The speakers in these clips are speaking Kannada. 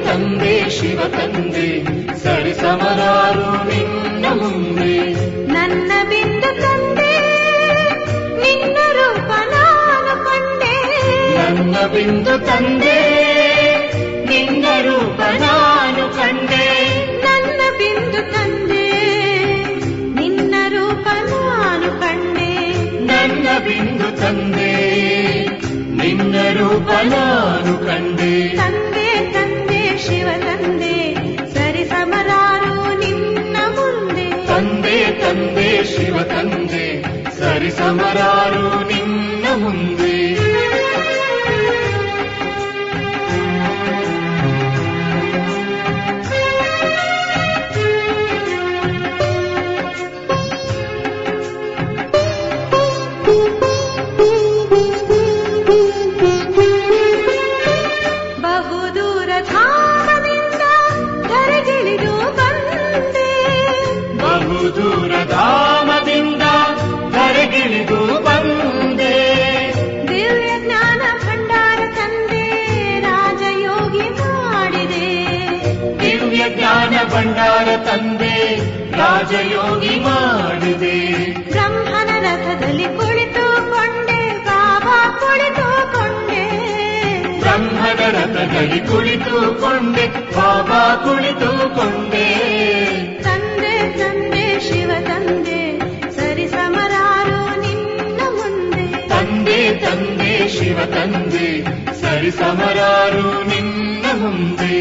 ತಂದೆ ಶಿವ ತಂದೆ ಸರಿ ಸಮರಾರು ನಿನ್ನ ಮುಂದೆ. ನನ್ನ ಬಿಂದು ತಂದೆ ನಿನ್ನ ರೂಪ ನಾನು ಕಂಡೆ. ನನ್ನ ಬಿಂದು ತಂದೆ ನಿನ್ನ ರೂಪ ನಾನು ಕಂಡೆ. ನನ್ನ ಬಿಂದು ತಂದೆ ನಿನ್ನ ರೂಪ ನಾನು ಕಂಡೆ. ನನ್ನ ಬಿಂದು ತಂದೆ ನಿನ್ನ ರೂಪ ನಾನು ಕಂಡೆ. ತಂದೆ ತಂದೆ ಶಿವ ತಂದೆ ಸರಿ ಸಮರಾರು ನಿನ್ನ ಮುಂದೆ. ತಂದೆ ತಂದೆ ಶಿವ ತಂದೆ ಸರಿ ಸಮರಾರು ನಿನ್ನ ಮುಂದೆ. ಬಹುದೂರ ಧಾಮದಿಂದ ಧರೆಗಿಳಿದು ಬಂದೆ. ಬಹುದೂರ ಧಾಮದಿಂದ ಧರೆಗಿಳಿದು ಬಂದೆ. ದಿವ್ಯ ಜ್ಞಾನ ಭಂಡಾರ ತಂದೆ ರಾಜಯೋಗಿ ಮಾಡಿದೆ. ದಿವ್ಯ ಜ್ಞಾನ ಭಂಡಾರ ತಂದೆ ರಾಜಯೋಗಿ ಮಾಡಿದೆ. ಬ್ರಹ್ಮನ ರಥದಲ್ಲಿ ಕುಳಿತುಕೊಂಡೆ ಬಾಬಾ ಕುಳಿತುಕೊಂಡೆ. ಬ್ರಹ್ಮನ ರಥದಲ್ಲಿ ಕುಳಿತುಕೊಂಡೆ ಬಾಬಾ ಕುಳಿತುಕೊಂಡೆ. ತಂದೆ ತಂದೆ ಶಿವ ತಂದೆ ಸರಿ ಸಮರಾರು ನಿನ್ನ ಮುಂದೆ. ತಂದೆ ತಂದೆ ಶಿವ ತಂದೆ ಸರಿ ಸಮರಾರು ನಿನ್ನ ಮುಂದೆ.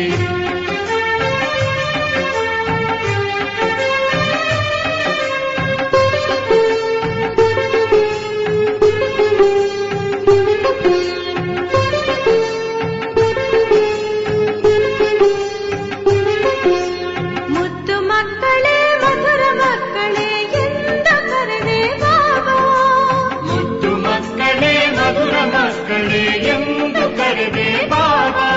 ಮುದ್ದು ಮಕ್ಕಳೇ ಮಧುರ ಮಕ್ಕಳೇ ಎಂದು ಕರೆದೆ ಬಾಬಾ. ಮುದ್ದು ಮಕ್ಕಳೇ ಮಧುರ ಮಕ್ಕಳೇ ಎಂದು ಕರೆದೆ ಬಾಬಾ.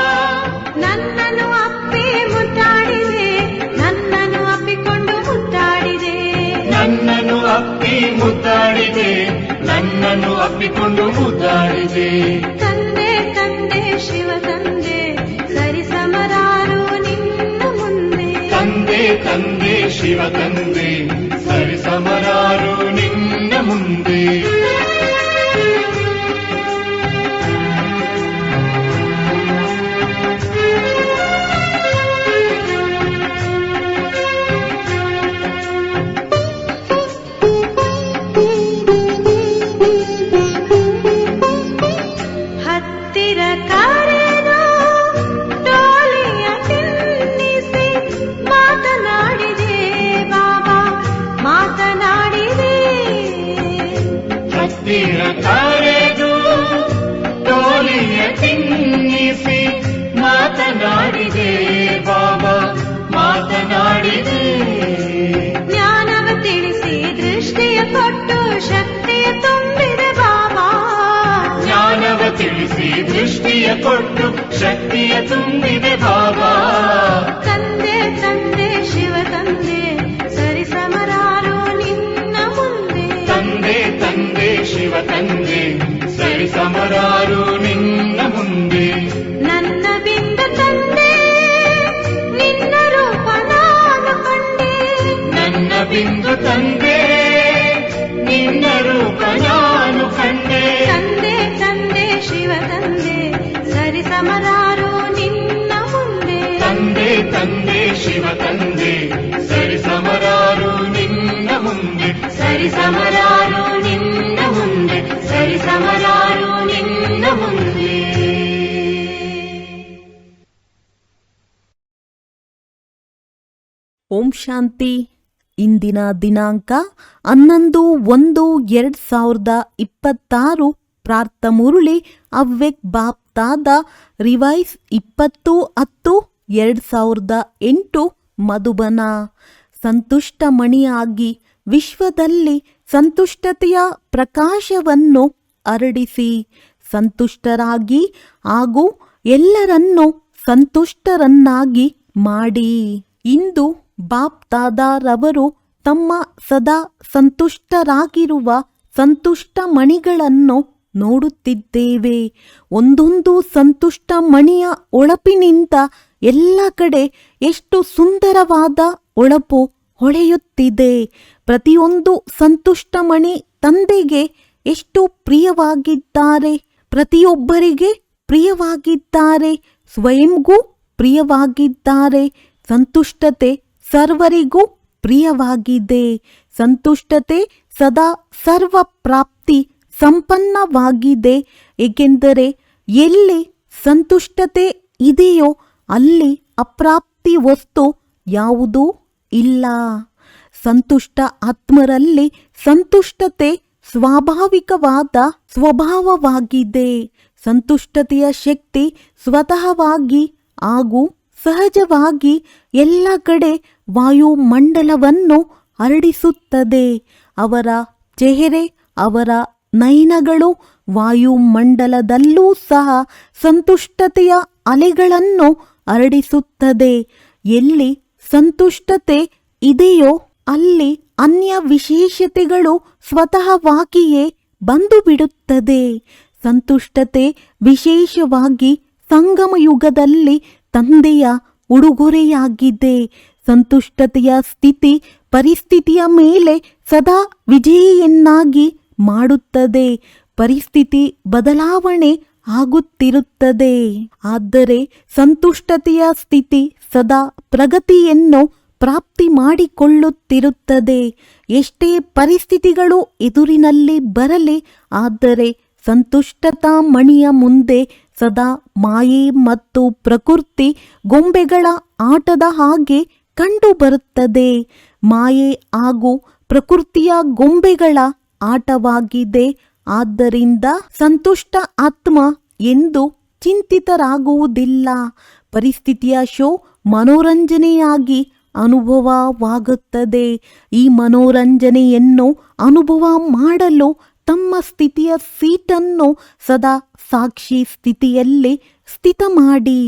ನನ್ನನ್ನು ಅಪ್ಪಿ ಮುದ್ದಾಡಿದೆ. ನನ್ನನ್ನು ಅಪ್ಪಿಕೊಂಡು ಮುದ್ದಾಡಿದೆ. ನನ್ನನ್ನು ಅಪ್ಪಿ ಮುದ್ದಾಡಿದೆ. ನನ್ನನ್ನು ಅಪ್ಪಿಕೊಂಡು ಮುದ್ದಾಡಿದೆ. ತಂದೆ ತಂದೆ ಶಿವ ತಂದೆ ಸರಿ ಸಮರಾರು ನಿನ್ನ ಮುಂದೆ. ತಂದೆ ತಂದೆ ಶಿವ ತಂದೆ ಸರಿ ಸಮರಾರು ನಿನ್ನ ಮುಂದೆ. ಹತ್ತಿರ ಕರೆದು ಟೋಲಿಯ ತಿನ್ನಿಸಿ ಮಾತನಾಡಿದೆ ಬಾಬಾ ಮಾತನಾಡಿದೆ. ಹತ್ತಿರ ಕರೆದು ಟೋಲಿಯ ತಿನ್ನಿಸಿ ಮಾತನಾಡಿದೆ ಬಾಬಾ ಮಾತನಾಡಿದೆ. ಜ್ಞಾನವ ತಿಳಿಸಿ ದೃಷ್ಟಿಯ ಕೊಟ್ಟು ಶಕ್ತಿಯ ತುಂಬಿದೆ ಬಾಬಾ. ಜ್ಞಾನವ ತಿಳಿಸಿ ದೃಷ್ಟಿಯ ಕೊಟ್ಟು ಶಕ್ತಿಯ ತುಂಬಿದೆ ಬಾಬಾ. ತಂದೆ ತಂದೆ ಶಿವ ತಂದೆ ಸರಿ ಸಮರಾರು ನಿನ್ನ ಮುಂದೆ. ತಂದೆ ತಂದೆ ಶಿವ ತಂದೆ ಸರಿ ಸಮರಾರು ನಿನ್ನ ಮುಂದೆ. ನನ್ನ ಬಿಂದು ತಂದೆ ನಿನ್ನ ರೂಪ ನಾನು ಕಂಡೆ. ನನ್ನ ಬಿಂದು ತಂದೆ ನಿನ್ನ ರೂಪ ನಾನು ಕಂಡೆ. ತಂದೆ ತಂದೆ ಶಿವ ತಂದೆ ಸರಿ ಸಮರಾರು ನಿನ್ನ ಮುಂದೆ. ತಂದೆ ತಂದೆ ಶಿವ ತಂದೆ ಸರಿ ಸಮರಾರು ನಿನ್ನ ಮುಂದೆ. ಸರಿ ಸಮರಾರು ನಿನ್ನ ಮುಂದೆ. ಸರಿ ಸಮರಾರು ನಿನ್ನ ಮುಂದೆ. ಓಂ ಶಾಂತಿ. ಇಂದಿನ ದಿನಾಂಕ 11/1/2026. ಪ್ರಾರ್ಥ ಮುರುಳಿ ಅವ್ವೆಕ್ ಬಾಪ್ ತಾದ ರಿವೈಸ್ 20/10/2008 ಮಧುಬನ. ಸಂತುಷ್ಟ ಮಣಿಯಾಗಿ ವಿಶ್ವದಲ್ಲಿ ಸಂತುಷ್ಟತೆಯ ಪ್ರಕಾಶವನ್ನು ಹರಡಿಸಿ ಸಂತುಷ್ಟರಾಗಿ ಹಾಗೂ ಎಲ್ಲರನ್ನೂ ಸಂತುಷ್ಟರನ್ನಾಗಿ ಮಾಡಿ. ಇಂದು ಬಾಪ್ ದಾದಾರವರು ತಮ್ಮ ಸದಾ ಸಂತುಷ್ಟರಾಗಿರುವ ಸಂತುಷ್ಟ ಮಣಿಗಳನ್ನು ನೋಡುತ್ತಿದ್ದೇವೆ. ಒಂದೊಂದು ಸಂತುಷ್ಟ ಮಣಿಯ ಹೊಳಪಿನಿಂದ ಎಲ್ಲ ಕಡೆ ಎಷ್ಟು ಸುಂದರವಾದ ಹೊಳಪು ಹೊಳೆಯುತ್ತಿದೆ. ಪ್ರತಿಯೊಂದು ಸಂತುಷ್ಟ ಮಣಿ ತಂದೆಗೆ ಎಷ್ಟು ಪ್ರಿಯವಾಗಿದ್ದಾರೆ, ಪ್ರತಿಯೊಬ್ಬರಿಗೆ ಪ್ರಿಯವಾಗಿದ್ದಾರೆ, ಸ್ವಯಂಗೂ ಪ್ರಿಯವಾಗಿದ್ದಾರೆ. ಸಂತುಷ್ಟತೆ ಸರ್ವರಿಗೂ ಪ್ರಿಯವಾಗಿದೆ. ಸಂತುಷ್ಟತೆ ಸದಾ ಸರ್ವ ಪ್ರಾಪ್ತಿ ಸಂಪನ್ನವಾಗಿದೆ. ಏಕೆಂದರೆ ಎಲ್ಲಿ ಸಂತುಷ್ಟತೆ ಇದೆಯೋ ಅಲ್ಲಿ ಅಪ್ರಾಪ್ತಿ ವಸ್ತು ಯಾವುದೂ ಇಲ್ಲ. ಸಂತುಷ್ಟ ಆತ್ಮರಲ್ಲಿ ಸಂತುಷ್ಟತೆ ಸ್ವಾಭಾವಿಕವಾದ ಸ್ವಭಾವವಾಗಿದೆ. ಸಂತುಷ್ಟತೆಯ ಶಕ್ತಿ ಸ್ವತಃವಾಗಿ ಹಾಗೂ ಸಹಜವಾಗಿ ಎಲ್ಲ ಕಡೆ ವಾಯುಮಂಡಲವನ್ನು ಹರಡಿಸುತ್ತದೆ. ಅವರ ಚೆಹರೆ, ಅವರ ನಯನಗಳು ವಾಯುಮಂಡಲದಲ್ಲೂ ಸಹ ಸಂತುಷ್ಟತೆಯ ಅಲೆಗಳನ್ನು ಹರಡಿಸುತ್ತದೆ. ಎಲ್ಲಿ ಸಂತುಷ್ಟತೆ ಇದೆಯೋ ಅಲ್ಲಿ ಅನ್ಯ ವಿಶೇಷತೆಗಳು ಸ್ವತಃವಾಗಿಯೇ ಬಂದು ಬಿಡುತ್ತದೆ. ಸಂತುಷ್ಟತೆ ವಿಶೇಷವಾಗಿ ಸಂಗಮ ಯುಗದಲ್ಲಿ ತಂದೆಯ ಉಡುಗೊರೆಯಾಗಿದೆ. ಸಂತುಷ್ಟತೆಯ ಸ್ಥಿತಿ ಪರಿಸ್ಥಿತಿಯ ಮೇಲೆ ಸದಾ ವಿಜಯಿಯನ್ನಾಗಿ ಮಾಡುತ್ತದೆ. ಪರಿಸ್ಥಿತಿ ಬದಲಾವಣೆ ಆಗುತ್ತಿರುತ್ತದೆ, ಆದರೆ ಸಂತುಷ್ಟತೆಯ ಸ್ಥಿತಿ ಸದಾ ಪ್ರಗತಿಯನ್ನು ಪ್ರಾಪ್ತಿ ಮಾಡಿಕೊಳ್ಳುತ್ತಿರುತ್ತದೆ. ಎಷ್ಟೇ ಪರಿಸ್ಥಿತಿಗಳು ಎದುರಿನಲ್ಲಿ ಬರಲಿ, ಆದರೆ ಸಂತುಷ್ಟತಾ ಮಣಿಯ ಮುಂದೆ ಸದಾ ಮಾಯೆ ಮತ್ತು ಪ್ರಕೃತಿ ಗೊಂಬೆಗಳ ಆಟದ ಹಾಗೆ ಕಂಡು ಬರುತ್ತದೆ. ಮಾಯೆ ಹಾಗೂ ಪ್ರಕೃತಿಯ ಗೊಂಬೆಗಳ ಆಟವಾಗಿದೆ. ಆದ್ದರಿಂದ ಸಂತುಷ್ಟ ಆತ್ಮ ಎಂದು ಚಿಂತಿತರಾಗುವುದಿಲ್ಲ. ಪರಿಸ್ಥಿತಿಯ ಶೋ ಮನೋರಂಜನೆಯಾಗಿ ಅನುಭವವಾಗುತ್ತದೆ. ಈ ಮನೋರಂಜನೆಯನ್ನು ಅನುಭವ ಮಾಡಲು ತಮ್ಮ ಸ್ಥಿತಿಯ ಸೀಟನ್ನು ಸದಾ ಸಾಕ್ಷಿ ಸ್ಥಿತಿಯಲ್ಲಿ ಸ್ಥಿತ ಮಾಡಿ.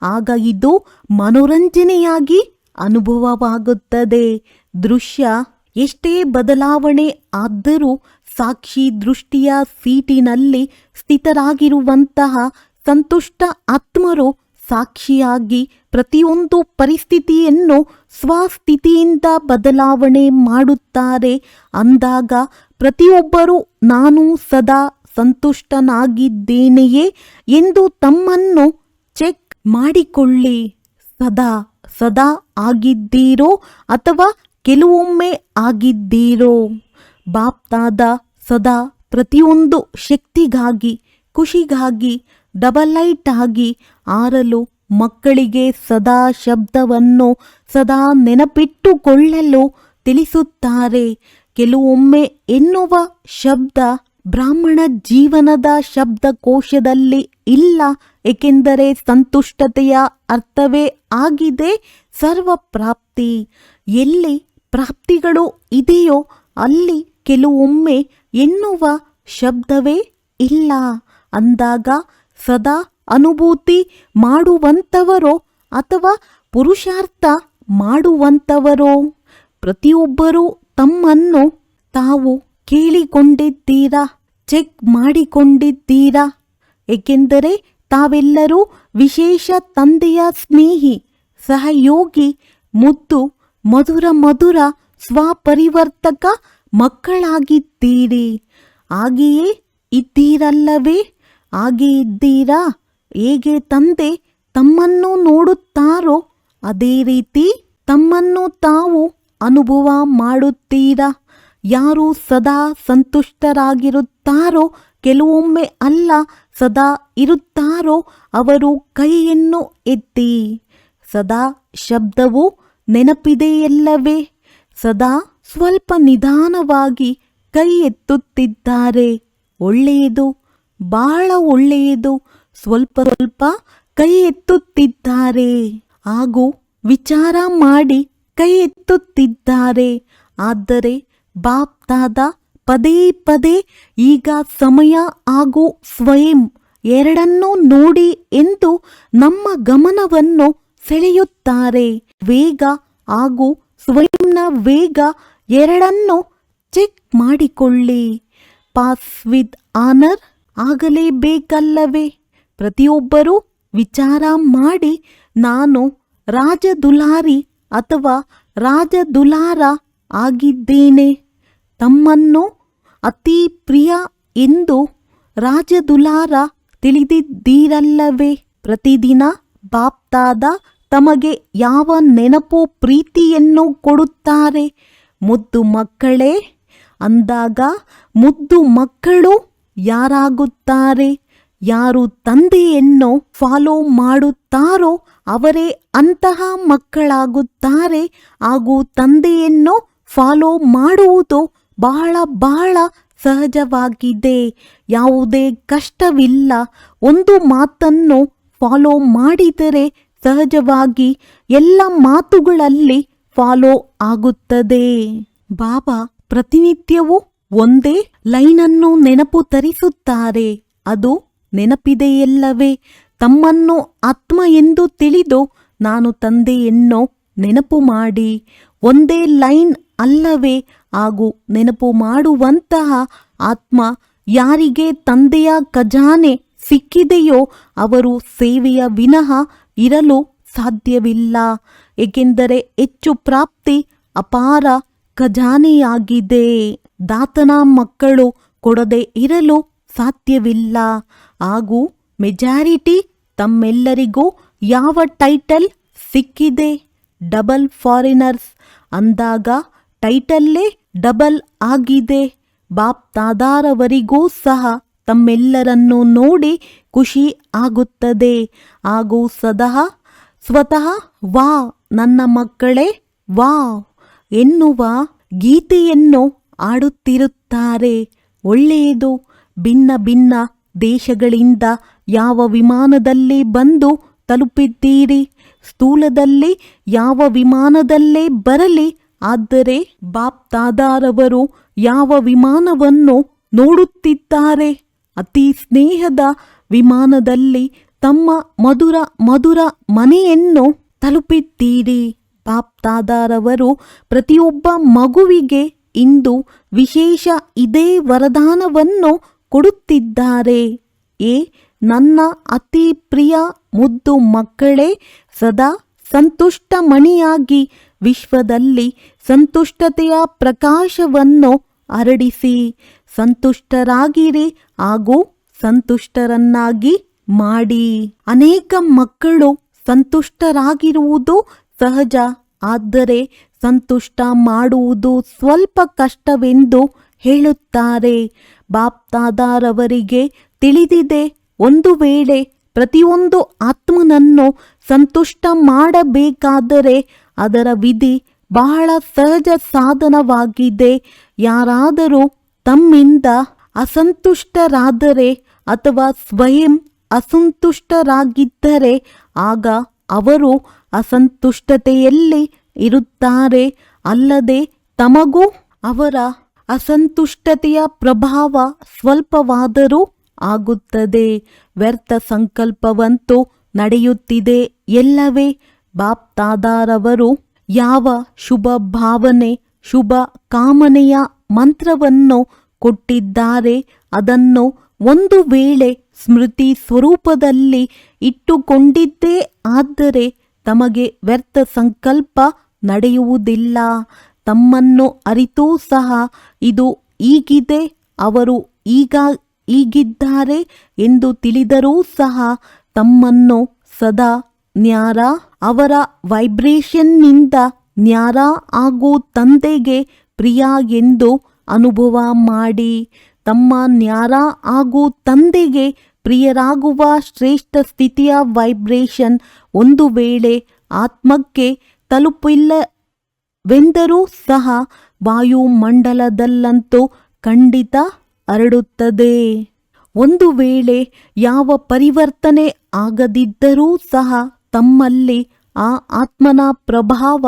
ಆಗ ಇದು ಮನೋರಂಜನೆಯಾಗಿ ಅನುಭವವಾಗುತ್ತದೆ. ದೃಶ್ಯ ಎಷ್ಟೇ ಬದಲಾವಣೆ ಆದರೂ ಸಾಕ್ಷಿ ದೃಷ್ಟಿಯ ಸೀಟಿನಲ್ಲಿ ಸ್ಥಿತರಾಗಿರುವಂತಹ ಸಂತುಷ್ಟ ಆತ್ಮರು ಸಾಕ್ಷಿಯಾಗಿ ಪ್ರತಿಯೊಂದು ಪರಿಸ್ಥಿತಿಯನ್ನು ಸ್ವಸ್ಥಿತಿಯಿಂದ ಬದಲಾವಣೆ ಮಾಡುತ್ತಾರೆ. ಅಂದಾಗ ಪ್ರತಿಯೊಬ್ಬರೂ ನಾನು ಸದಾ ಸಂತುಷ್ಟನಾಗಿದ್ದೇನೆಯೇ ಎಂದು ತಮ್ಮನ್ನು ಚೆಕ್ ಮಾಡಿಕೊಳ್ಳಿ. ಸದಾ ಸದಾ ಆಗಿದ್ದೀರೋ ಅಥವಾ ಕೆಲವೊಮ್ಮೆ ಆಗಿದ್ದೀರೋ? ಬಾಪ್ತಾದ ಸದಾ ಪ್ರತಿಯೊಂದು ಶಕ್ತಿಗಾಗಿ, ಖುಷಿಗಾಗಿ, ಡಬಲ್ ಲೈಟ್ ಆಗಿ ಆರಲು ಮಕ್ಕಳಿಗೆ ಸದಾ ಶಬ್ದವನ್ನು ಸದಾ ನೆನಪಿಟ್ಟುಕೊಳ್ಳಲು ತಿಳಿಸುತ್ತಾರೆ. ಕೆಲವೊಮ್ಮೆ ಎನ್ನುವ ಶಬ್ದ ಬ್ರಾಹ್ಮಣ ಜೀವನದ ಶಬ್ದಕೋಶದಲ್ಲಿ ಇಲ್ಲ, ಏಕೆಂದರೆ ಸಂತುಷ್ಟತೆಯ ಅರ್ಥವೇ ಆಗಿದೆ ಸರ್ವ ಪ್ರಾಪ್ತಿ. ಎಲ್ಲಿ ಪ್ರಾಪ್ತಿಗಳು ಇದೆಯೋ ಅಲ್ಲಿ ಕೆಲವೊಮ್ಮೆ ಎನ್ನುವ ಶಬ್ದವೇ ಇಲ್ಲ. ಅಂದಾಗ ಸದಾ ಅನುಭೂತಿ ಮಾಡುವಂಥವರೋ ಅಥವಾ ಪುರುಷಾರ್ಥ ಮಾಡುವಂಥವರೋ? ಪ್ರತಿಯೊಬ್ಬರೂ ತಮ್ಮನ್ನು ತಾವು ಕೇಳಿಕೊಂಡಿದ್ದೀರಾ? ಚೆಕ್ ಮಾಡಿಕೊಂಡಿದ್ದೀರಾ? ಏಕೆಂದರೆ ತಾವೆಲ್ಲರೂ ವಿಶೇಷ ತಂದೆಯ ಸ್ನೇಹಿ, ಸಹಯೋಗಿ, ಮುದ್ದು, ಮಧುರ ಮಧುರ ಸ್ವಪರಿವರ್ತಕ ಮಕ್ಕಳಾಗಿದ್ದೀರಿ. ಹಾಗೆಯೇ ಇದ್ದೀರಲ್ಲವೇ? ಹಾಗೆ ಇದ್ದೀರಾ? ಹೇಗೆ ತಂದೆ ತಮ್ಮನ್ನು ನೋಡುತ್ತಾರೋ ಅದೇ ರೀತಿ ತಮ್ಮನ್ನು ತಾವು ಅನುಭವ ಮಾಡುತ್ತೀರಾ? ಯಾರು ಸದಾ ಸಂತುಷ್ಟರಾಗಿರುತ್ತಾರೋ, ಕೆಲವೊಮ್ಮೆ ಅಲ್ಲ ಸದಾ ಇರುತ್ತಾರೋ ಅವರು ಕೈಯನ್ನು ಎತ್ತಿ. ಸದಾ ಶಬ್ದವು ನೆನಪಿದೆಯಲ್ಲವೇ? ಸದಾ ಸ್ವಲ್ಪ ನಿಧಾನವಾಗಿ ಕೈ ಎತ್ತುತ್ತಿದ್ದಾರೆ. ಒಳ್ಳೆಯದು, ಬಹಳ ಒಳ್ಳೆಯದು. ಸ್ವಲ್ಪ ಸ್ವಲ್ಪ ಕೈ ಎತ್ತುತ್ತಿದ್ದಾರೆ ಹಾಗೂ ವಿಚಾರ ಮಾಡಿ ಕೈ ಎತ್ತುತ್ತಿದ್ದಾರೆ. ಆದರೆ ಬಾಪ್ ದಾದಾ ಪದೇ ಪದೇ ಈಗ ಸಮಯ ಹಾಗೂ ಸ್ವಯಂ ಎರಡನ್ನೂ ನೋಡಿ ಎಂದು ನಮ್ಮ ಗಮನವನ್ನು ಸೆಳೆಯುತ್ತಾರೆ. ವೇಗ ಹಾಗೂ ಸ್ವಯಂನ ವೇಗ ಎರಡನ್ನೂ ಚೆಕ್ ಮಾಡಿಕೊಳ್ಳಿ. ಪಾಸ್ ವಿತ್ ಆನರ್ ಆಗಲೇಬೇಕಲ್ಲವೇ? ಪ್ರತಿಯೊಬ್ಬರೂ ವಿಚಾರ ಮಾಡಿ, ನಾನು ರಾಜದುಲಾರಿ ಅಥವಾ ರಾಜದುಲಾರ ಆಗಿದ್ದೇನೆ. ತಮ್ಮನ್ನು ಅತಿ ಪ್ರಿಯ ಎಂದು ರಾಜದುಲಾರ ತಿಳಿದಿದ್ದೀರಲ್ಲವೇ? ಪ್ರತಿದಿನ ಬಾಪ್ ದಾದಾ ತಮಗೆ ಯಾವ ನೆನಪು ಪ್ರೀತಿಯನ್ನು ಕೊಡುತ್ತಾರೆ? ಮುದ್ದು ಮಕ್ಕಳೇ ಅಂದಾಗ ಮುದ್ದು ಮಕ್ಕಳು ಯಾರಾಗುತ್ತಾರೆ? ಯಾರು ತಂದೆಯನ್ನು ಫಾಲೋ ಮಾಡುತ್ತಾರೋ ಅವರೇ ಅಂತಹ ಮಕ್ಕಳಾಗುತ್ತಾರೆ. ಹಾಗೂ ತಂದೆಯನ್ನು ಫಾಲೋ ಮಾಡುವುದು ಬಹಳ ಬಹಳ ಸಹಜವಾಗಿದೆ. ಯಾವುದೇ ಕಷ್ಟವಿಲ್ಲ. ಒಂದು ಮಾತನ್ನು ಫಾಲೋ ಮಾಡಿದರೆ ಸಹಜವಾಗಿ ಎಲ್ಲ ಮಾತುಗಳಲ್ಲಿ ಫಾಲೋ ಆಗುತ್ತದೆ. ಬಾಬಾ ಪ್ರತಿನಿತ್ಯವೂ ಒಂದೇ ಲೈನನ್ನು ನೆನಪು ತರಿಸುತ್ತಾರೆ. ಅದು ನೆನಪಿದೆಯಲ್ಲವೇ? ತಮ್ಮನ್ನು ಆತ್ಮ ಎಂದು ತಿಳಿದು ನಾನು ತಂದೆಯನ್ನು ನೆನಪು ಮಾಡಿ. ಒಂದೇ ಲೈನ್ ಅಲ್ಲವೇ? ಹಾಗೂ ನೆನಪು ಮಾಡುವಂತಹ ಆತ್ಮ ಯಾರಿಗೆ ತಂದೆಯ ಖಜಾನೆ ಸಿಕ್ಕಿದೆಯೋ ಅವರು ಸೇವೆಯ ವಿನಃ ಇರಲು ಸಾಧ್ಯವಿಲ್ಲ. ಏಕೆಂದರೆ ಹೆಚ್ಚು ಪ್ರಾಪ್ತಿ ಅಪಾರ ಖಜಾನೆಯಾಗಿದೆ. ದಾತನ ಮಕ್ಕಳು ಕೊಡದೆ ಇರಲು ಸಾಧ್ಯವಿಲ್ಲ. ಹಾಗೂ ಮೆಜಾರಿಟಿ ತಮ್ಮೆಲ್ಲರಿಗೂ ಯಾವ ಟೈಟಲ್ ಸಿಕ್ಕಿದೆ? ಡಬಲ್ ಫಾರಿನರ್ಸ್ ಅಂದಾಗ ಟೈಟಲ್ಲೇ ಡಬಲ್ ಆಗಿದೆ. ಬಾಪ್ ದಾದಾರವರಿಗೂ ಸಹ ತಮ್ಮೆಲ್ಲರನ್ನು ನೋಡಿ ಖುಷಿ ಆಗುತ್ತದೆ. ಹಾಗೂ ಸ್ವತಃ ವಾ ನನ್ನ ಮಕ್ಕಳೇ ವಾ ಎನ್ನುವ ಗೀತೆಯನ್ನು ಆಡುತ್ತಿರುತ್ತಾರೆ. ಒಳ್ಳೆಯದು. ಭಿನ್ನ ಭಿನ್ನ ದೇಶಗಳಿಂದ ಯಾವ ವಿಮಾನದಲ್ಲಿ ಬಂದು ತಲುಪಿದ್ದೀರಿ? ಸ್ಥೂಲದಲ್ಲಿ ಯಾವ ವಿಮಾನದಲ್ಲೇ ಬರಲಿ, ಆದರೆ ಬಾಪ್ ದಾದಾರವರು ಯಾವ ವಿಮಾನವನ್ನು ನೋಡುತ್ತಿದ್ದಾರೆ? ಅತಿ ಸ್ನೇಹದ ವಿಮಾನದಲ್ಲಿ ತಮ್ಮ ಮಧುರ ಮಧುರ ಮನೆಯನ್ನು ತಲುಪಿದ್ದೀರಿ. ಬಾಪ್ ದಾದಾರವರು ಪ್ರತಿಯೊಬ್ಬ ಮಗುವಿಗೆ ಇಂದು ವಿಶೇಷ ಇದೇ ವರದಾನವನ್ನು ಕೊಡುತ್ತಿದ್ದಾರೆ. ನನ್ನ ಅತಿ ಪ್ರಿಯ ಮುದ್ದು ಮಕ್ಕಳೇ, ಸದಾ ಸಂತುಷ್ಟ ಮಣಿಯಾಗಿ ವಿಶ್ವದಲ್ಲಿ ಸಂತುಷ್ಟತೆಯ ಪ್ರಕಾಶವನ್ನು ಹರಡಿಸಿ. ಸಂತುಷ್ಟರಾಗಿರಿ ಹಾಗೂ ಸಂತುಷ್ಟರನ್ನಾಗಿ ಮಾಡಿ. ಅನೇಕ ಮಕ್ಕಳು ಸಂತುಷ್ಟರಾಗಿರುವುದು ಸಹಜ, ಆದರೆ ಸಂತುಷ್ಟ ಮಾಡುವುದು ಸ್ವಲ್ಪ ಕಷ್ಟವೆಂದು ಹೇಳುತ್ತಾರೆ. ಬಾಪ್ ದಾದಾರವರಿಗೆ ತಿಳಿದಿದೆ, ಒಂದು ವೇಳೆ ಪ್ರತಿಯೊಂದು ಆತ್ಮನನ್ನು ಸಂತುಷ್ಟ ಮಾಡಬೇಕಾದರೆ ಅದರ ವಿಧಿ ಬಹಳ ಸಹಜ ಸಾಧನವಾಗಿದೆ. ಯಾರಾದರೂ ತಮ್ಮಿಂದ ಅಸಂತುಷ್ಟರಾದರೆ ಅಥವಾ ಸ್ವಯಂ ಅಸಂತುಷ್ಟರಾಗಿದ್ದರೆ ಆಗ ಅವರು ಅಸಂತುಷ್ಟತೆಯಲ್ಲಿ ಇರುತ್ತಾರೆ. ಅಲ್ಲದೆ ತಮಗೂ ಅವರ ಅಸಂತುಷ್ಟತೆಯ ಪ್ರಭಾವ ಸ್ವಲ್ಪವಾದರೂ ಆಗುತ್ತದೆ. ವ್ಯರ್ಥ ಸಂಕಲ್ಪವಂತೂ ನಡೆಯುತ್ತಿದೆ ಎಲ್ಲವೇ? ಬಾಪ್ ದಾದಾರವರು ಯಾವ ಶುಭ ಭಾವನೆ ಶುಭ ಕಾಮನೆಯ ಮಂತ್ರವನ್ನು ಕೊಟ್ಟಿದ್ದಾರೆ ಅದನ್ನು ಒಂದು ವೇಳೆ ಸ್ಮೃತಿ ಸ್ವರೂಪದಲ್ಲಿ ಇಟ್ಟುಕೊಂಡಿದ್ದೇ ಆದರೆ ತಮಗೆ ವ್ಯರ್ಥ ಸಂಕಲ್ಪ ನಡೆಯುವುದಿಲ್ಲ. ತಮ್ಮನ್ನು ಅರಿತೂ ಸಹ ಇದು ಹೀಗಿದೆ, ಅವರು ಹೀಗಿದ್ದಾರೆ ಎಂದು ತಿಳಿದರೂ ಸಹ ತಮ್ಮನ್ನು ಸದಾ ನ್ಯಾರ ಅವರ ವೈಬ್ರೇಷನ್ನಿಂದ ನ್ಯಾರ ಹಾಗೂ ತಂದೆಗೆ ಪ್ರಿಯ ಎಂದು ಅನುಭವ ಮಾಡಿ. ತಮ್ಮ ನ್ಯಾರ ಹಾಗೂ ತಂದೆಗೆ ಪ್ರಿಯರಾಗುವ ಶ್ರೇಷ್ಠ ಸ್ಥಿತಿಯ ವೈಬ್ರೇಷನ್ ಒಂದು ವೇಳೆ ಆತ್ಮಕ್ಕೆ ತಲುಪಿಲ್ಲವೆಂದರೂ ಸಹ ವಾಯುಮಂಡಲದಲ್ಲಂತೂ ಖಂಡಿತ ಹರಡುತ್ತದೆ. ಒಂದು ವೇಳೆ ಯಾವ ಪರಿವರ್ತನೆ ಆಗದಿದ್ದರೂ ಸಹ ತಮ್ಮಲ್ಲಿ ಆ ಆತ್ಮನ ಪ್ರಭಾವ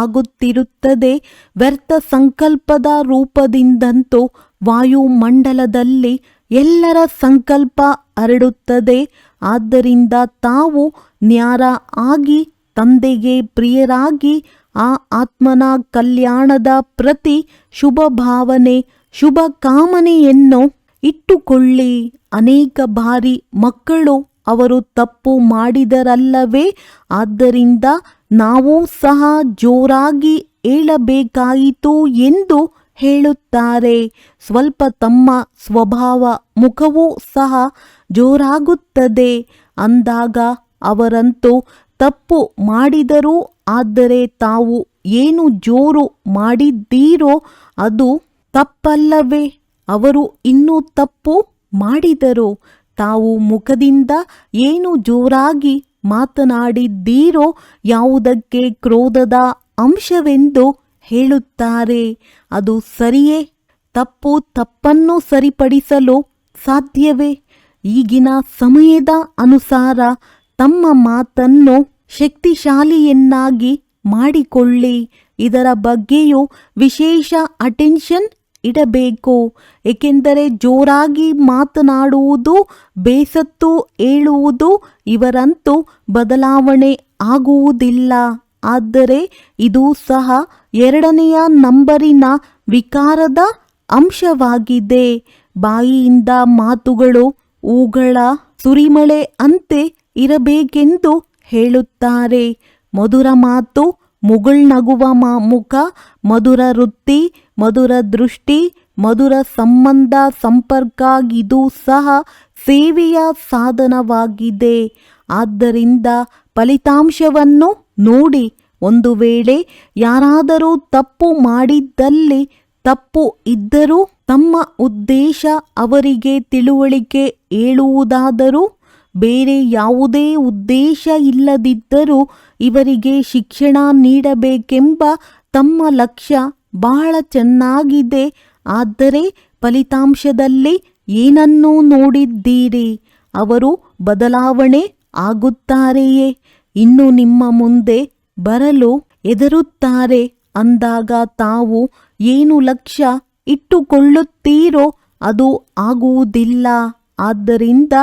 ಆಗುತ್ತಿರುತ್ತದೆ. ವ್ಯರ್ಥ ಸಂಕಲ್ಪದ ರೂಪದಿಂದಂತೂ ವಾಯುಮಂಡಲದಲ್ಲಿ ಎಲ್ಲರ ಸಂಕಲ್ಪ ಹರಡುತ್ತದೆ. ಆದ್ದರಿಂದ ತಾವು ನ್ಯಾರ ಆಗಿ ತಂದೆಗೆ ಪ್ರಿಯರಾಗಿ ಆ ಆತ್ಮನ ಕಲ್ಯಾಣದ ಪ್ರತಿ ಶುಭ ಭಾವನೆ ಶುಭ ಕಾಮನೆಯನ್ನು ಇಟ್ಟುಕೊಳ್ಳಿ. ಅನೇಕ ಬಾರಿ ಮಕ್ಕಳು ಅವರು ತಪ್ಪು ಮಾಡಿದರಲ್ಲವೇ, ಆದ್ದರಿಂದ ನಾವು ಸಹ ಜೋರಾಗಿ ಹೇಳಬೇಕಾಯಿತು ಎಂದು ಹೇಳುತ್ತಾರೆ. ಸ್ವಲ್ಪ ತಮ್ಮ ಸ್ವಭಾವ ಮುಖವೂ ಸಹ ಜೋರಾಗುತ್ತದೆ. ಅಂದಾಗ ಅವರಂತೂ ತಪ್ಪು ಮಾಡಿದರು, ಆದರೆ ತಾವು ಏನು ಜೋರು ಮಾಡಿದ್ದೀರೋ ಅದು ತಪ್ಪಲ್ಲವೇ? ಅವರು ಇನ್ನೂ ತಪ್ಪು ಮಾಡಿದರು. ತಾವು ಮುಖದಿಂದ ಏನು ಜೋರಾಗಿ ಮಾತನಾಡಿದ್ದೀರೋ ಯಾವುದಕ್ಕೆ ಕ್ರೋಧದ ಅಂಶವೆಂದು ಹೇಳುತ್ತಾರೆ. ಅದು ಸರಿಯೇ? ತಪ್ಪನ್ನು ಸರಿಪಡಿಸಲು ಸಾಧ್ಯವೇ? ಈಗಿನ ಸಮಯದ ಅನುಸಾರ ತಮ್ಮ ಮಾತನ್ನು ಶಕ್ತಿಶಾಲಿಯನ್ನಾಗಿ ಮಾಡಿಕೊಳ್ಳಿ. ಇದರ ಬಗ್ಗೆಯೂ ವಿಶೇಷ ಅಟೆನ್ಷನ್ ಇಡಬೇಕು. ಏಕೆಂದರೆ ಜೋರಾಗಿ ಮಾತನಾಡುವುದು, ಬೇಸತ್ತು ಹೇಳುವುದು ಇವರಂತೂ ಬದಲಾವಣೆ ಆಗುವುದಿಲ್ಲ. ಆದರೆ ಇದು ಸಹ ಎರಡನೆಯ ನಂಬರಿನ ವಿಕಾರದ ಅಂಶವಾಗಿದೆ. ಬಾಯಿಯಿಂದ ಮಾತುಗಳು ಹೂಗಳ ಸುರಿಮಳೆ ಅಂತೆ ಇರಬೇಕೆಂದು ಹೇಳುತ್ತಾರೆ. ಮಧುರ ಮಾತು, ಮುಗುಳ್ನಗುವ ಮುಖ, ಮಧುರ ವೃತ್ತಿ, ಮಧುರ ದೃಷ್ಟಿ, ಮಧುರ ಸಂಬಂಧ ಸಂಪರ್ಕ ಇದು ಸಹ ಸೇವೆಯ ಸಾಧನವಾಗಿದೆ. ಆದ್ದರಿಂದ ಫಲಿತಾಂಶವನ್ನು ನೋಡಿ. ಒಂದು ವೇಳೆ ಯಾರಾದರೂ ತಪ್ಪು ಮಾಡಿದ್ದಲ್ಲಿ, ತಪ್ಪು ಇದ್ದರೂ ತಮ್ಮ ಉದ್ದೇಶ ಅವರಿಗೆ ತಿಳುವಳಿಕೆ ಹೇಳುವುದಾದರೂ, ಬೇರೆ ಯಾವುದೇ ಉದ್ದೇಶ ಇಲ್ಲದಿದ್ದರೂ ಇವರಿಗೆ ಶಿಕ್ಷಣ ನೀಡಬೇಕೆಂಬ ತಮ್ಮ ಲಕ್ಷ್ಯ ಬಹಳ ಚೆನ್ನಾಗಿದೆ. ಆದರೆ ಫಲಿತಾಂಶದಲ್ಲಿ ಏನನ್ನು ನೋಡಿದ್ದೀರಿ? ಅವರು ಬದಲಾವಣೆ ಆಗುತ್ತಾರೆಯೇ? ಇನ್ನು ನಿಮ್ಮ ಮುಂದೆ ಬರಲು ಹೆದರುತ್ತಾರೆ. ಅಂದಾಗ ತಾವು ಏನು ಲಕ್ಷ್ಯ ಇಟ್ಟುಕೊಳ್ಳುತ್ತೀರೋ ಅದು ಆಗುವುದಿಲ್ಲ. ಆದ್ದರಿಂದ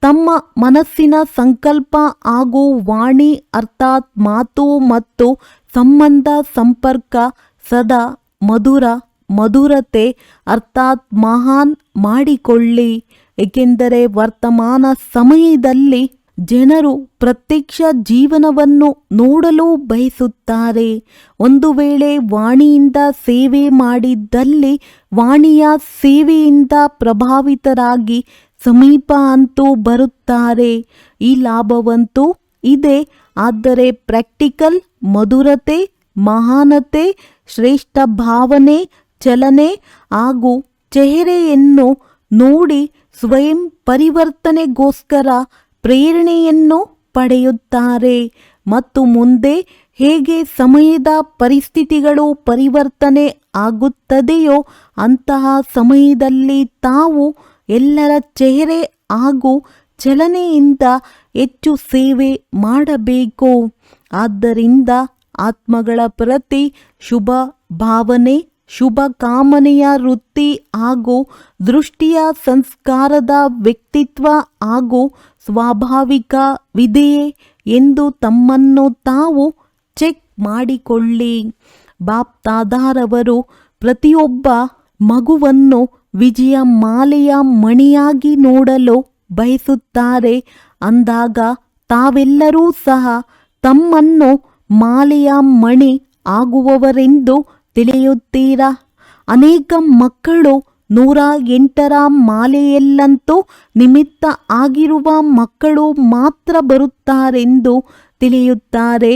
ತಮ್ಮ ಮನಸ್ಸಿನ ಸಂಕಲ್ಪ ಹಾಗೂ ವಾಣಿ ಅರ್ಥಾತ್ ಮಾತು ಮತ್ತು ಸಂಬಂಧ ಸಂಪರ್ಕ ಸದಾ ಮಧುರತೆ ಅರ್ಥಾತ್ ಮಹಾನ್ ಮಾಡಿಕೊಳ್ಳಿ. ಏಕೆಂದರೆ ವರ್ತಮಾನ ಸಮಯದಲ್ಲಿ ಜನರು ಪ್ರತ್ಯಕ್ಷ ಜೀವನವನ್ನು ನೋಡಲು ಬಯಸುತ್ತಾರೆ. ಒಂದು ವೇಳೆ ವಾಣಿಯಿಂದ ಸೇವೆ ಮಾಡಿದ್ದಲ್ಲಿ ವಾಣಿಯ ಸೇವೆಯಿಂದ ಪ್ರಭಾವಿತರಾಗಿ ಸಮೀಪ ಅಂತೂ ಬರುತ್ತಾರೆ. ಈ ಲಾಭವಂತೂ ಇದೆ. ಆದರೆ ಪ್ರಾಕ್ಟಿಕಲ್ ಮಧುರತೆ, ಮಹಾನತೆ, ಶ್ರೇಷ್ಠ ಭಾವನೆ, ಚಲನೆ ಹಾಗೂ ಚೆಹರೆಯನ್ನು ನೋಡಿ ಸ್ವಯಂ ಪರಿವರ್ತನೆಗೋಸ್ಕರ ಪ್ರೇರಣೆಯನ್ನು ಪಡೆಯುತ್ತಾರೆ. ಮತ್ತು ಮುಂದೆ ಹೇಗೆ ಸಮಯದ ಪರಿಸ್ಥಿತಿಗಳು ಪರಿವರ್ತನೆ ಆಗುತ್ತದೆಯೋ ಅಂತಹ ಸಮಯದಲ್ಲಿ ತಾವು ಎಲ್ಲರ ಚೆಹರೆ ಹಾಗೂ ಚಲನೆಯಿಂದ ಹೆಚ್ಚು ಸೇವೆ ಮಾಡಬೇಕು. ಆದ್ದರಿಂದ ಆತ್ಮಗಳ ಪ್ರತಿ ಶುಭ ಭಾವನೆ, ಶುಭ ಕಾಮನೆಯ ವೃತ್ತಿ ಹಾಗೂ ದೃಷ್ಟಿಯ ಸಂಸ್ಕಾರದ ವ್ಯಕ್ತಿತ್ವ ಹಾಗೂ ಸ್ವಾಭಾವಿಕವಿದೆಯೇ ಎಂದು ತಮ್ಮನ್ನು ತಾವು ಚೆಕ್ ಮಾಡಿಕೊಳ್ಳಿ. ಬಾಪ್ ದಾದಾರವರು ಪ್ರತಿಯೊಬ್ಬ ಮಗುವನ್ನು ವಿಜಯ ಮಾಲೆಯ ಮಣಿಯಾಗಿ ನೋಡಲು ಬಯಸುತ್ತಾರೆ. ಅಂದಾಗ ತಾವೆಲ್ಲರೂ ಸಹ ತಮ್ಮನ್ನು ಮಾಲೆಯ ಮಣಿ ಆಗುವವರೆಂದು ತಿಳಿಯುತ್ತೀರಾ? ಅನೇಕ ಮಕ್ಕಳು 108ರ ಮಾಲೆಯಲ್ಲಂತೂ ನಿಮಿತ್ತ ಆಗಿರುವ ಮಕ್ಕಳು ಮಾತ್ರ ಬರುತ್ತಾರೆಂದು ತಿಳಿಯುತ್ತಾರೆ.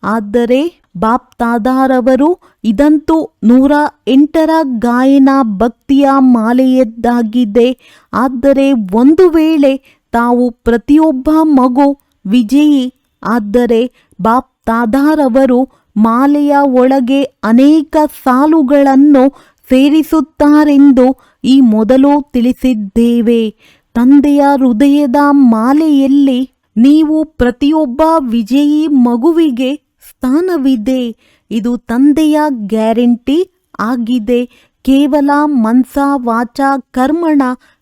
ಆದರೆ ಬಾಪ್ ದಾದಾರವರು ಇದಂತೂ 108ರ ಗಾಯನ ಭಕ್ತಿಯ ಮಾಲೆಯದ್ದಾಗಿದೆ. ಆದರೆ ಒಂದು ವೇಳೆ ತಾವು ಪ್ರತಿಯೊಬ್ಬ ಮಗು ವಿಜಯಿ ಆದರೆ ಬಾಪ್ ದಾದಾರವರು ಮಾಲೆಯ ಒಳಗೆ ಅನೇಕ ಸಾಲುಗಳನ್ನು ಸೇರಿಸುತ್ತಾರೆಂದು ಈ ಮೊದಲು ತಿಳಿಸಿದ್ದೇವೆ. ತಂದೆಯ ಹೃದಯದ ಮಾಲೆಯಲ್ಲಿ ನೀವು ಪ್ರತಿಯೊಬ್ಬ ವಿಜಯಿ ಮಗುವಿಗೆ ಸ್ಥಾನವಿದೆ. ಇದು ತಂದೆಯ ಗ್ಯಾರಂಟಿ ಆಗಿದೆ. ಕೇವಲ ಮನಸ ವಾಚ ಕರ್ಮಣ